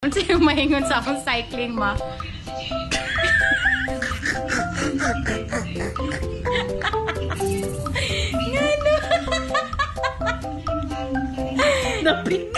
Ano yung mahingon sa akong cycling, ma? Ano? Napik.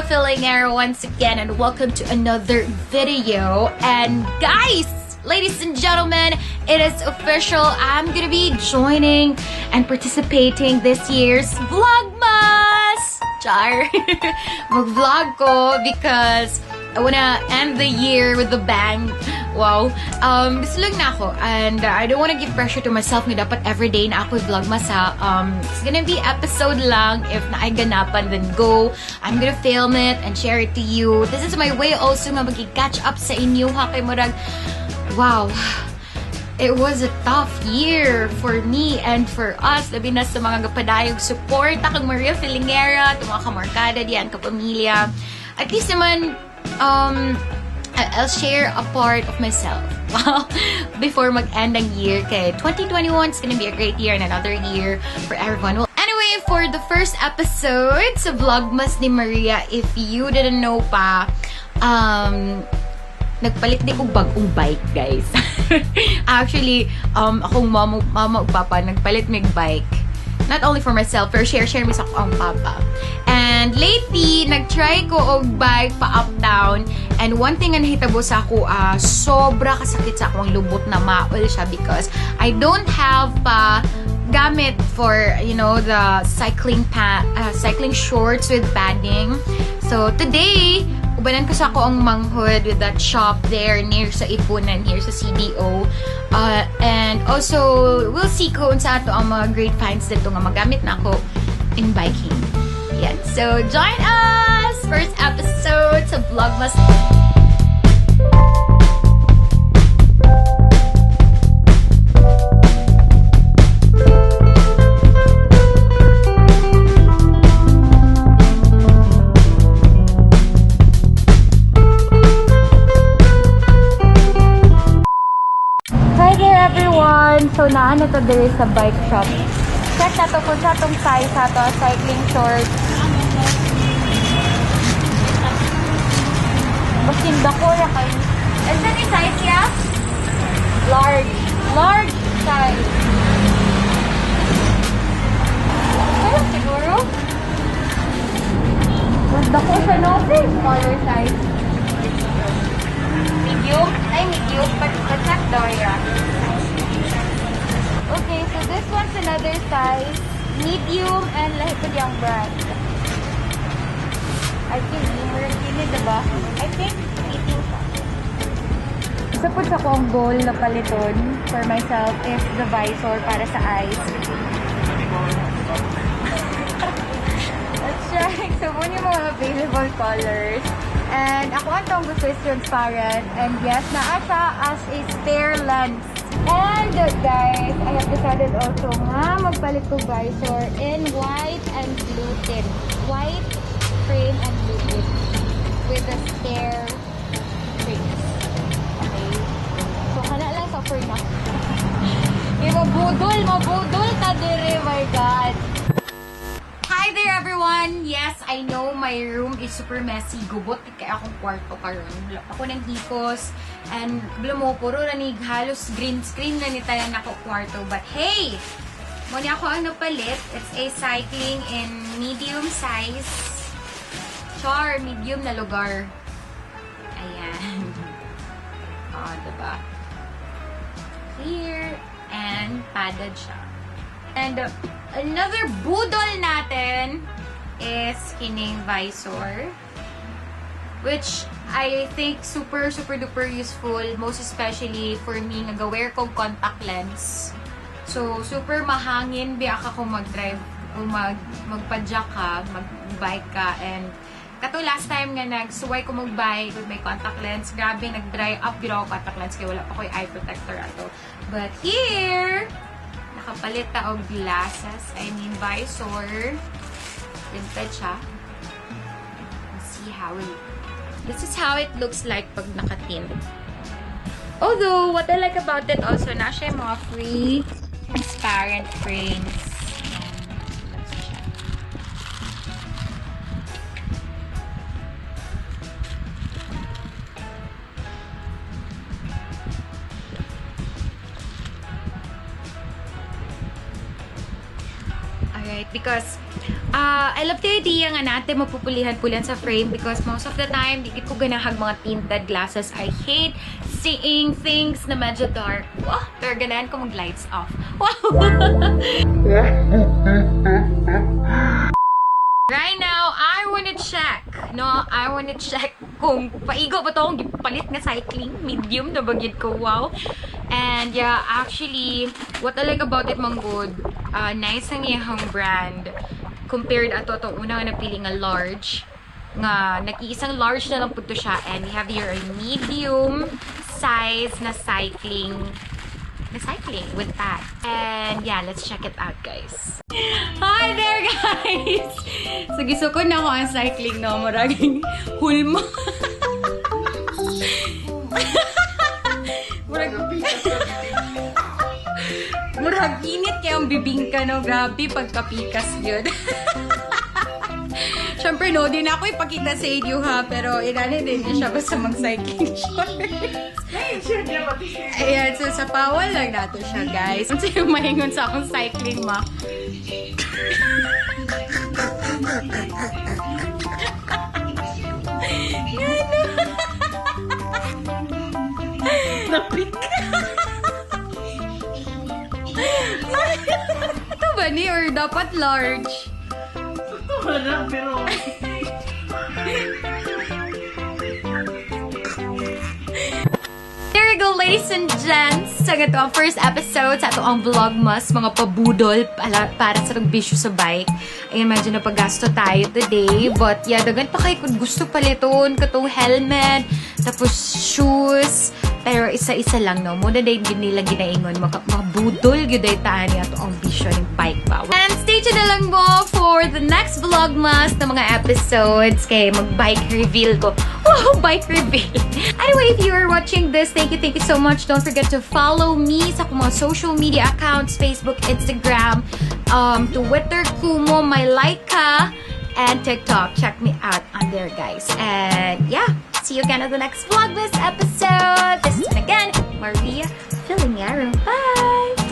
Feelingera once again, and welcome to another video. And guys, ladies and gentlemen, it is official. I'm gonna be joining and participating this year's Vlogmas. Char. Mag-vlog ko because I wanna end the year with a bang. Wow. Gusto lang na ako. And I don't wanna give pressure to myself na dapat everyday na ako vlogmas ha. It's gonna be episode lang. If naiganapan, then go. I'm gonna film it and share it to you. This is my way also nga mag-catch up sa inyoha kay murag. Wow. It was a tough year for me and for us. Labi na sa mga padayon support. Akong Maria Feelingera, itong mga kaMORkada diyan, Kapamilya. At least naman, I'll share a part of myself. Wow. Before mag-end ang year. Kay 2021 is gonna be a great year and another year for everyone. Well, anyway, for the first episode sa Vlogmas ni Maria, if you didn't know pa, nagpalit din kong bagong bike, guys. Actually, akong mama ug papa nagpalit mig bike. Not only for myself, pero share mi sa akong papa. And lately, nag-try ko og bike pa up-down. And one thing na nahitabo sa ako, sobra kasakit sa akong lubot na maul siya because I don't have pa gamit for, you know, the cycling shorts with padding. So, today, ubanan ko sa ako ang manghud with that shop there near sa Ipunan, here sa CDO. And also, we'll see kung sa ato ang mga great finds dito nga magamit na ako in biking. Yan. So, join us! First episode sa Vlogmas. So, naan na to there is a bike shop. Check na to kung sa itong size sa to, cycling shorts. Basinda ko na kayo. And then yung size niya? Large. Large size. Kaya siguro? Basta ko siya no? Smaller size. Medium? Ay, medium. But check daw yan. Okay, so this one's another size, medium, and lahi ko diyang brand. I think, diba? I think, medium siya. Isa po sa kong goal na paliton for myself is the visor para sa eyes. Let's check. So, muna yung mga available colors. And ako ang tong gusto is transparent. And yes, naa siya as a spare lens. And guys, I have decided also nga magpalit ko visor in white and blue tint. White frame and blue tint with a spare face. Okay. So, kana lang suffer na. Mabudol ta dire, my God. Hi there everyone! Yes, I know my room is super messy. Gubot kaya akong kwarto karon. Ako ng hikos. And mo, puro ranig halos green screen na ni tayo na ko kwarto. But hey! Muna ako ang napalit. It's a cycling in medium size. Char, medium na lugar. Ayan. O, diba? Clear. And padded siya. And another budol natin is kining visor, which I think super duper useful, most especially for me nga ga-wear kong contact lens. So super mahangin biya ka kung mag-drive o magpadyak ka, mag-bike ka, and kato last time nga nagsuway ko mag-bike with my contact lens, grabe nag-dry up gid ako contact lens kaya wala pa ko'y eye protector ato. But here nakapalit ta og glasses. I mean, visor. Tinted siya. Let's see how it... This is how it looks like pag nakatint. Although, what I like about it also, na siya yung mga free, transparent frames. Alright, because I love the idea nga natin mapupulihan-pulihan sa frame because most of the time, di ko ganahag mga tinted glasses. I hate seeing things na medyo dark. Wow! Pero ganahan ko mag-lights off. Wow! Right now, I wanna check. No, I wanna check kung paigo ba itong palit nga cycling. Medium na bagid ko. Wow! And yeah, actually, what I like about it, manggod, nice ang iyang brand. Compared ato itong unang napili nga large. Nga, nag-iisang large na lang po ito siya. And you have your medium size na cycling with that. And yeah, let's check it out, guys. Hi there, guys! So, gisukod na ako ang cycling, no? Maraming hulma. Murag init kaya ang bibingka, no? Grabe, pagkapikas yun. Siyempre, no, din ako ipakita sa inyo, ha? Pero, inani din niya siya basta mag-cycling shorts. Ayan, so sa pawal lang nato siya, guys. Ano yung mahingon sa akong cycling, ma? Napik. Ito ba ni? Or dapat large? Ito ba pero... There we go, ladies and gents. Sa ito ang first episode sa ito ang vlogmas, mga pabudol para sa nagbisyo sa bike. Ayan, medyo napagasto tayo today. But yeah, dagan pa kayo kung gusto paliton, katong helmet, tapos shoes. Pero isa-isa lang, no? Muna din nila ginaingon, makabudol yun ay taan niya ito ang bisyo ng bike pa. And stay tuned na lang mo for the next vlogmas na mga episodes. Kaya mag-bike reveal ko. Wow, bike reveal! Anyway, if you are watching this, thank you so much. Don't forget to follow me sa mga social media accounts, Facebook, Instagram, Twitter, Kumo, my Laika, and TikTok. Check me out on there, guys. And yeah, see you again at the next Vlogmas episode. This is again, Maria Feelingera. Bye!